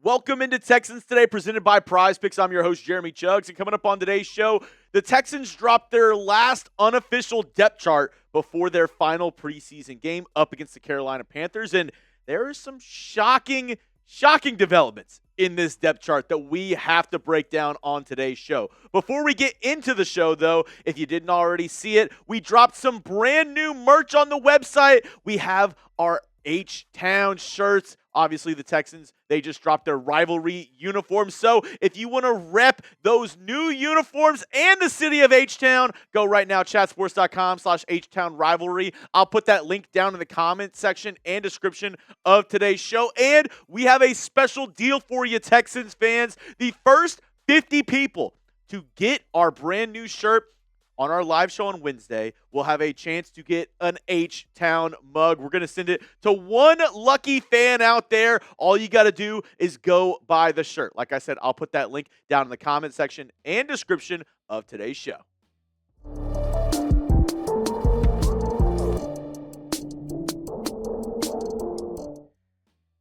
Welcome into Texans Today, presented by Prize Picks. I'm your host, Jeremy Chuggs, and coming up on today's show, the Texans dropped their last unofficial depth chart before their final preseason game up against the Carolina Panthers, and there are some shocking developments in this depth chart that we have to break down on today's show. Before we get into the show, though, if you didn't already see it, we dropped some brand new merch on the website. We have our H-Town shirts. Obviously, the Texans, they just dropped their rivalry uniforms. So if you want to rep those new uniforms and the city of H-Town, go right now, chatsports.com/H-Town rivalry. I'll put that link down in the comment section and description of today's show. And we have a special deal for you, Texans fans. The first 50 people to get our brand new shirt on our live show on Wednesday, we'll have a chance to get an H-Town mug. We're going to send it to one lucky fan out there. All you got to do is go buy the shirt. Like I said, I'll put that link down in the comment section and description of today's show.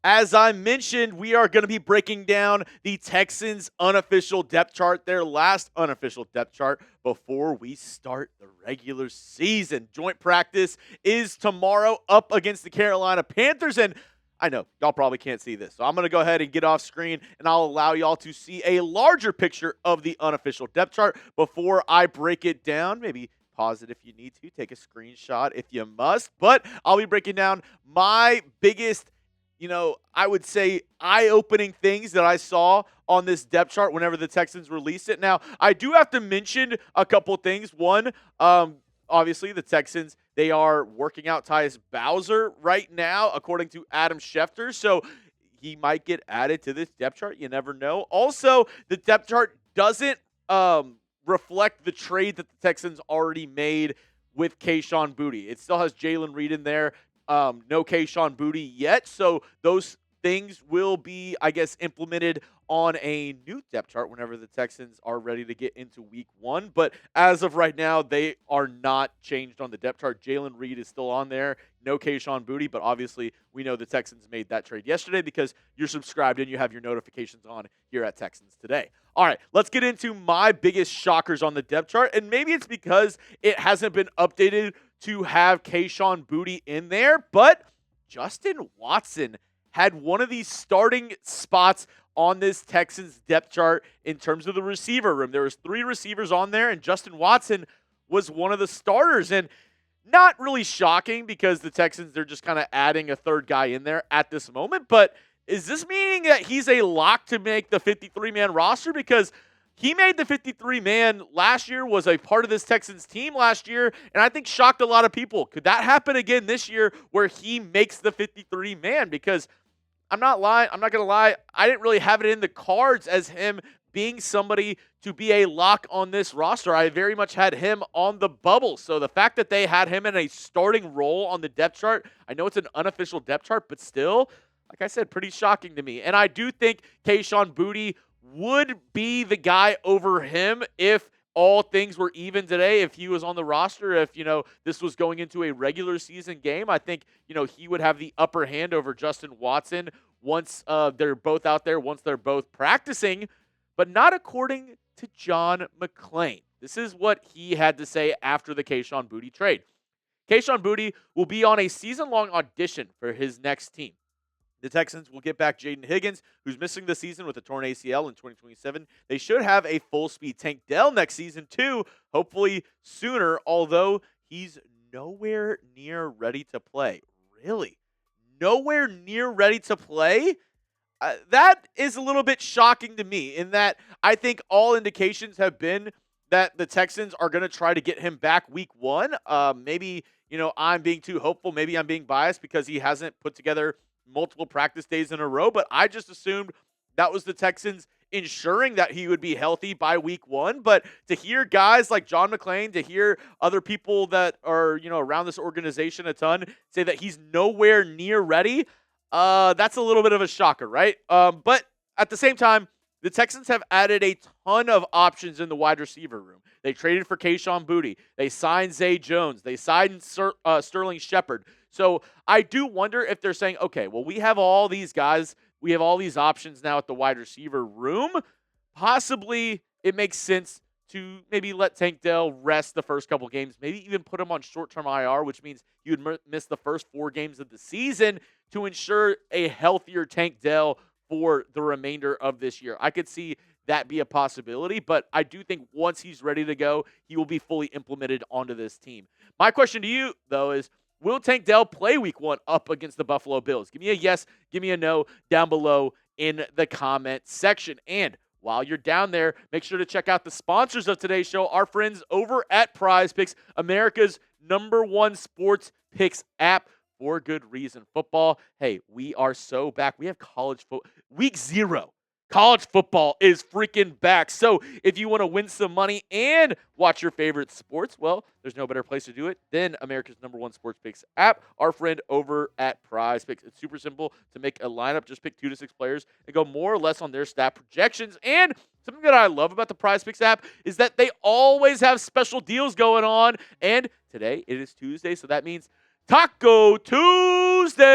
As I mentioned, we are going to be breaking down the Texans' unofficial depth chart, their last unofficial depth chart before we start the regular season. Joint practice is tomorrow up against the Carolina Panthers, and I know y'all probably can't see this, so I'm going to go ahead and get off screen, and I'll allow y'all to see a larger picture of the unofficial depth chart before I break it down. Maybe pause it if you need to, take a screenshot if you must, but I'll be breaking down my biggest I would say eye-opening things that I saw on this depth chart whenever the Texans released it. Now, I do have to mention a couple things. One, obviously the Texans, they are working out Taius Bowser right now, according to Adam Schefter. So he might get added to this depth chart. You never know. Also, the depth chart doesn't reflect the trade that the Texans already made with Kayshon Boutte. It still has Jaylen Reed in there. No Kayshon Boutte yet, so those things will be, I guess, implemented on a new depth chart whenever the Texans are ready to get into week one. But as of right now, they are not changed on the depth chart. Jaylen Reed is still on there. No Kayshon Boutte, but obviously we know the Texans made that trade yesterday because you're subscribed and you have your notifications on here at Texans Today. All right, let's get into my biggest shockers on the depth chart, and maybe it's because it hasn't been updated to have Kayshon Boutte in there, but Justin Watson had one of these starting spots on this Texans depth chart in terms of the receiver room. There was 3 receivers on there, and Justin Watson was one of the starters. And not really shocking because the Texans, they're just kind of adding a third guy in there at this moment. But is this meaning that he's a lock to make the 53-man roster? Because he made the 53-man last year, was a part of this Texans team last year, and I think shocked a lot of people. Could that happen again this year where he makes the 53-man? Because I'm not going to lie, I didn't really have it in the cards as him being somebody to be a lock on this roster. I very much had him on the bubble. So the fact that they had him in a starting role on the depth chart, I know it's an unofficial depth chart, but still, like I said, pretty shocking to me. And I do think Kayshon Boutte would be the guy over him if all things were even today, if he was on the roster, if, this was going into a regular season game. I think, he would have the upper hand over Justin Watson once they're both out there, once they're both practicing, but not according to John McClain. This is what he had to say after the Kayshon Boutte trade. Kayshon Boutte will be on a season-long audition for his next team. The Texans will get back Jaden Higgins, who's missing the season with a torn ACL in 2027. They should have a full-speed Tank Dell next season, too, hopefully sooner, although he's nowhere near ready to play. Really? Nowhere near ready to play? That is a little bit shocking to me in that I think all indications have been that the Texans are going to try to get him back week one. Maybe, I'm being too hopeful. Maybe I'm being biased because he hasn't put together multiple practice days in a row, but I just assumed that was the Texans ensuring that he would be healthy by week one. But to hear guys like John McClain, to hear other people that are, around this organization a ton say that he's nowhere near ready, that's a little bit of a shocker, right? But at the same time, the Texans have added a ton of options in the wide receiver room. They traded for Kayshon Boutte. They signed Zay Jones. They signed Sterling Shepard. So I do wonder if they're saying, okay, well, we have all these guys we have all these options now at the wide receiver room. Possibly it makes sense to maybe let Tank Dell rest the first couple games, maybe even put him on short-term IR, which means you would miss the first 4 games of the season to ensure a healthier Tank Dell for the remainder of this year. I could see that be a possibility, but I do think once he's ready to go, he will be fully implemented onto this team. My question to you, though, is will Tank Dell play week 1 up against the Buffalo Bills? Give me a yes, give me a no down below in the comment section. And while you're down there, make sure to check out the sponsors of today's show, our friends over at Prize Picks, America's #1 sports picks app for good reason. Football, hey, we are so back. We have college football. Week 0. College football is freaking back. So if you want to win some money and watch your favorite sports, well, there's no better place to do it than America's #1 sports picks app, our friend over at Prize Picks. It's super simple to make a lineup. Just pick 2 to 6 players and go more or less on their stat projections. And something that I love about the Prize Picks app is that they always have special deals going on. And today it is Tuesday, so that means Taco Tuesday.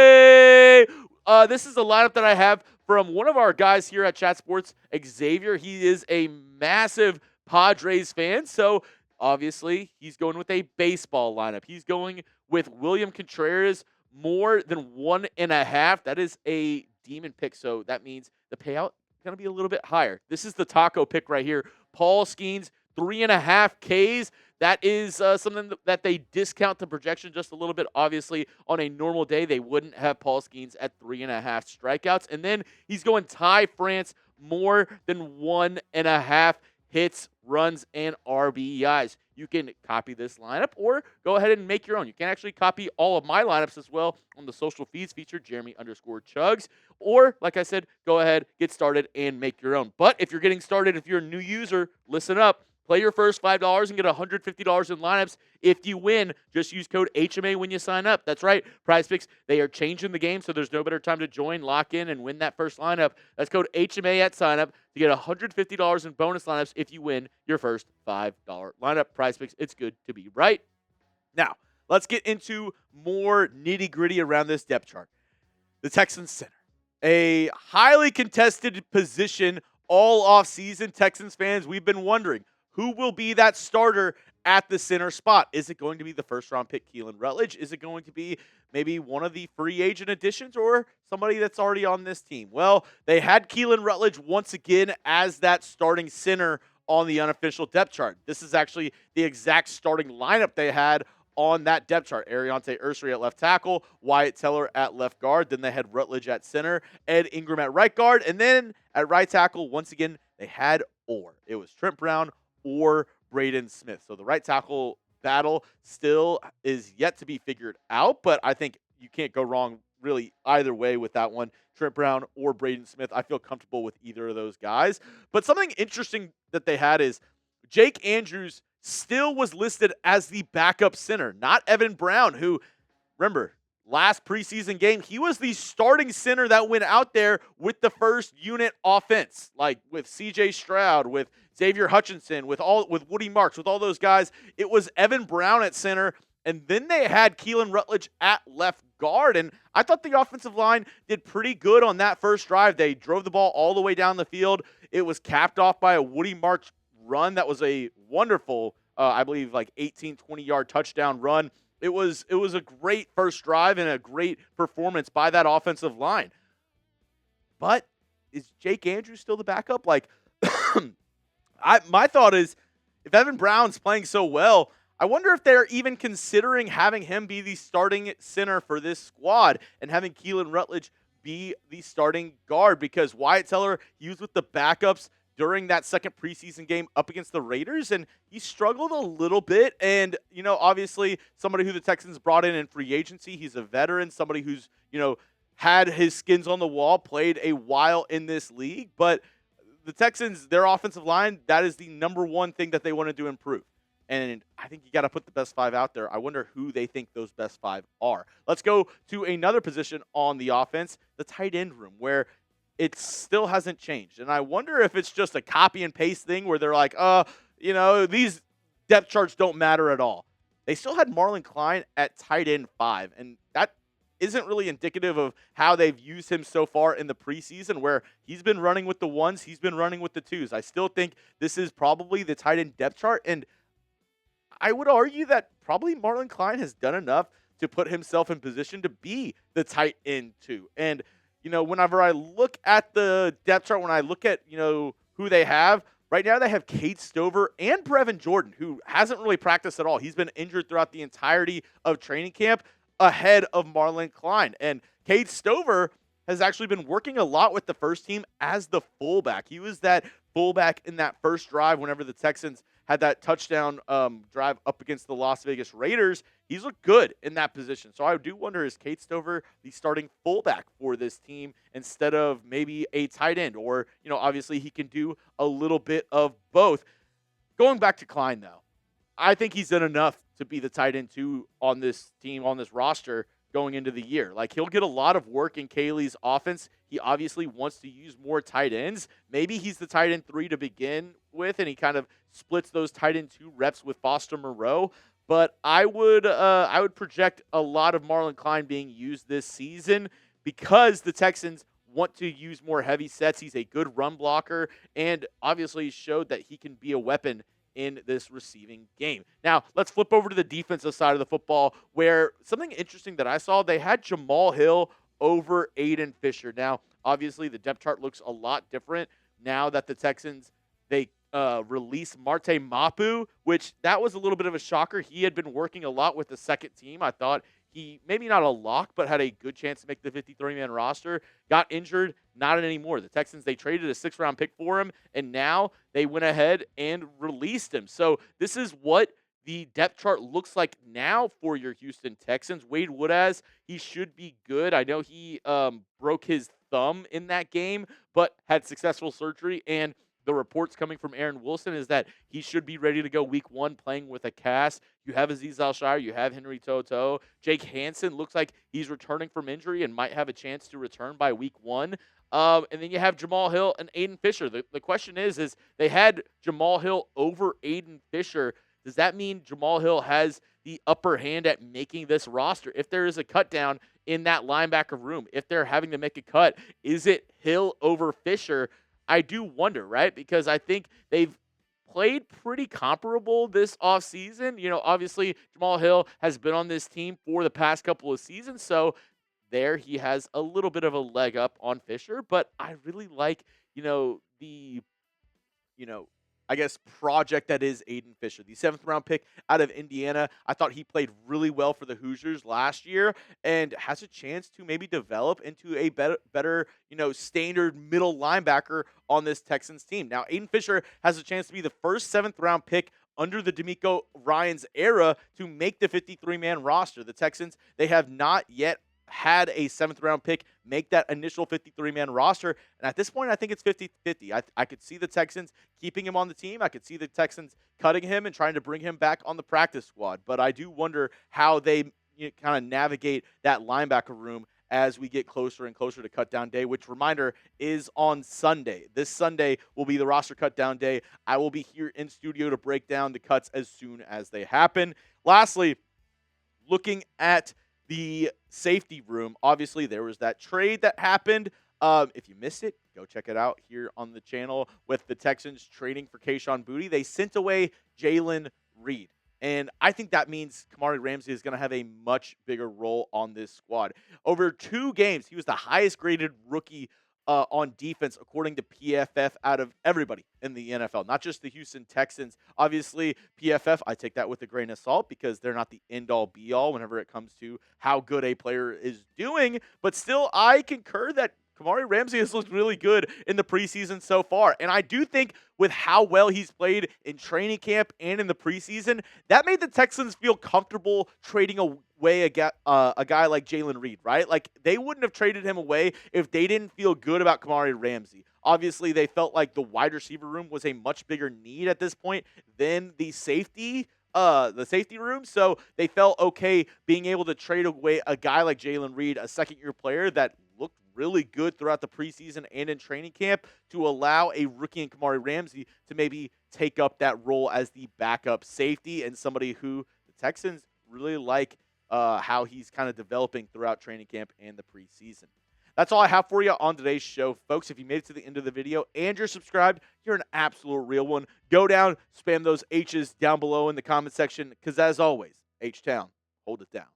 This is a lineup that I have from one of our guys here at Chat Sports, Xavier. He is a massive Padres fan, so obviously he's going with a baseball lineup. He's going with William Contreras more than 1.5. That is a demon pick, so that means the payout is going to be a little bit higher. This is the taco pick right here. Paul Skeens, 3.5 Ks. That is something that they discount the projection just a little bit. Obviously, on a normal day, they wouldn't have Paul Skeens at 3.5 strikeouts. And then he's going Ty France, more than 1.5 hits, runs, and RBIs. You can copy this lineup or go ahead and make your own. You can actually copy all of my lineups as well on the social feeds featured, Jeremy_Chuggs. Or, like I said, go ahead, get started, and make your own. But if you're getting started, if you're a new user, listen up. Play your first $5 and get $150 in lineups. If you win, just use code HMA when you sign up. That's right. Prize Picks, they are changing the game, so there's no better time to join, lock in, and win that first lineup. That's code HMA at sign up to get $150 in bonus lineups if you win your first $5 lineup. Prize Picks, it's good to be right. Now, let's get into more nitty-gritty around this depth chart. The Texans center, a highly contested position all offseason. Texans fans, we've been wondering, who will be that starter at the center spot? Is it going to be the first-round pick, Keelan Rutledge? Is it going to be maybe one of the free agent additions or somebody that's already on this team? Well, they had Keelan Rutledge once again as that starting center on the unofficial depth chart. This is actually the exact starting lineup they had on that depth chart. Ariante Ursary at left tackle, Wyatt Teller at left guard. Then they had Rutledge at center, Ed Ingram at right guard. And then at right tackle, once again, they had It was Trent Brown or Braden Smith. So the right tackle battle still is yet to be figured out, but I think you can't go wrong really either way with that one. Trent Brown or Braden Smith, I feel comfortable with either of those guys. But something interesting that they had is Jake Andrews still was listed as the backup center, not Evan Brown, who, remember, last preseason game, he was the starting center that went out there with the first unit offense, like with CJ Stroud, with Xavier Hutchinson, with Woody Marks, with all those guys. It was Evan Brown at center, and then they had Keelan Rutledge at left guard. And I thought the offensive line did pretty good on that first drive. They drove the ball all the way down the field. It was capped off by a Woody Marks run that was a wonderful, I believe, like 18, 20-yard touchdown run. It was a great first drive and a great performance by that offensive line. But is Jake Andrews still the backup? Like, my thought is, if Evan Brown's playing so well, I wonder if they're even considering having him be the starting center for this squad and having Keelan Rutledge be the starting guard, because Wyatt Teller, he was with the backups during that second preseason game up against the Raiders, and he struggled a little bit. And, obviously somebody who the Texans brought in free agency, he's a veteran, somebody who's, had his skins on the wall, played a while in this league. But the Texans, their offensive line, that is the number one thing that they wanted to improve. And I think you got to put the best 5 out there. I wonder who they think those best 5 are. Let's go to another position on the offense, the tight end room, where it still hasn't changed. And I wonder if it's just a copy and paste thing where they're like, these depth charts don't matter at all. They still had Marlon Klein at tight end 5, and that isn't really indicative of how they've used him so far in the preseason, where he's been running with the ones, he's been running with the twos. I still think this is probably the tight end depth chart, and I would argue that probably Marlon Klein has done enough to put himself in position to be the tight end two. And, whenever I look at the depth chart, when I look at, who they have, right now they have Cade Stover and Brevin Jordan, who hasn't really practiced at all. He's been injured throughout the entirety of training camp ahead of Marlon Klein. And Cade Stover has actually been working a lot with the first team as the fullback. He was that fullback in that first drive whenever the Texans had that touchdown drive up against the Las Vegas Raiders. He's looked good in that position. So I do wonder, is Cade Stover the starting fullback for this team instead of maybe a tight end? Or, obviously he can do a little bit of both. Going back to Klein, though, I think he's done enough to be the tight end two on this team, on this roster, going into the year. Like, he'll get a lot of work in Kaylee's offense. He obviously wants to use more tight ends. Maybe he's the tight end three to begin with, and he kind of splits those tight end two reps with Foster Moreau. But I would project a lot of Marlon Klein being used this season because the Texans want to use more heavy sets. He's a good run blocker, and obviously showed that he can be a weapon in this receiving game. Now, let's flip over to the defensive side of the football, where something interesting that I saw, they had Jamal Hill over Aiden Fisher. Now, obviously, the depth chart looks a lot different now that the Texans, they released Marte Mapu, which that was a little bit of a shocker. He had been working a lot with the second team. I thought he, maybe not a lock, but had a good chance to make the 53-man roster. Got injured, not anymore. The Texans, they traded a 6th-round pick for him, and now they went ahead and released him. So this is what the depth chart looks like now for your Houston Texans. Wade Woodaz, he should be good. I know he broke his thumb in that game, but had successful surgery, and the reports coming from Aaron Wilson is that he should be ready to go week 1 playing with a cast. You have Azeez Al-Shire. You have Henry Toto. Jake Hansen looks like he's returning from injury and might have a chance to return by week 1. And then you have Jamal Hill and Aiden Fisher. The question is they had Jamal Hill over Aiden Fisher. Does that mean Jamal Hill has the upper hand at making this roster? If there is a cut down in that linebacker room, if they're having to make a cut, is it Hill over Fisher? I do wonder, right? Because I think they've played pretty comparable this offseason. Obviously, Jamal Hill has been on this team for the past couple of seasons, so there he has a little bit of a leg up on Fisher. But I really like, the, I guess, project that is Aiden Fisher, the 7th-round pick out of Indiana. I thought he played really well for the Hoosiers last year and has a chance to maybe develop into a better, standard middle linebacker on this Texans team. Now, Aiden Fisher has a chance to be the first 7th-round pick under the DeMeco Ryans era to make the 53-man roster. The Texans, they have not yet had a 7th-round pick make that initial 53-man roster. And at this point, I think it's 50-50. I could see the Texans keeping him on the team. I could see the Texans cutting him and trying to bring him back on the practice squad. But I do wonder how they kind of navigate that linebacker room as we get closer and closer to cutdown day, which, reminder, is on Sunday. This Sunday will be the roster cutdown day. I will be here in studio to break down the cuts as soon as they happen. Lastly, looking at the safety room, obviously there was that trade that happened. If you missed it, go check it out here on the channel with the Texans trading for Kayshon Boutte. They sent away Jaylen Reed. And I think that means Kamari Ramsey is going to have a much bigger role on this squad. Over 2 games, he was the highest graded rookie on defense, according to PFF, out of everybody in the NFL, not just the Houston Texans. Obviously, PFF, I take that with a grain of salt because they're not the end-all, be-all whenever it comes to how good a player is doing. But still, I concur that Kamari Ramsey has looked really good in the preseason so far. And I do think with how well he's played in training camp and in the preseason, that made the Texans feel comfortable trading away a guy like Jaylen Reed, right? Like, they wouldn't have traded him away if they didn't feel good about Kamari Ramsey. Obviously, they felt like the wide receiver room was a much bigger need at this point than the safety room. So they felt okay being able to trade away a guy like Jaylen Reed, a second-year player that looked really good throughout the preseason and in training camp, to allow a rookie in Kamari Ramsey to maybe take up that role as the backup safety and somebody who the Texans really like how he's kind of developing throughout training camp and the preseason. That's all I have for you on today's show, folks. If you made it to the end of the video and you're subscribed, you're an absolute real one. Go down, spam those H's down below in the comment section, because as always, H-Town, hold it down.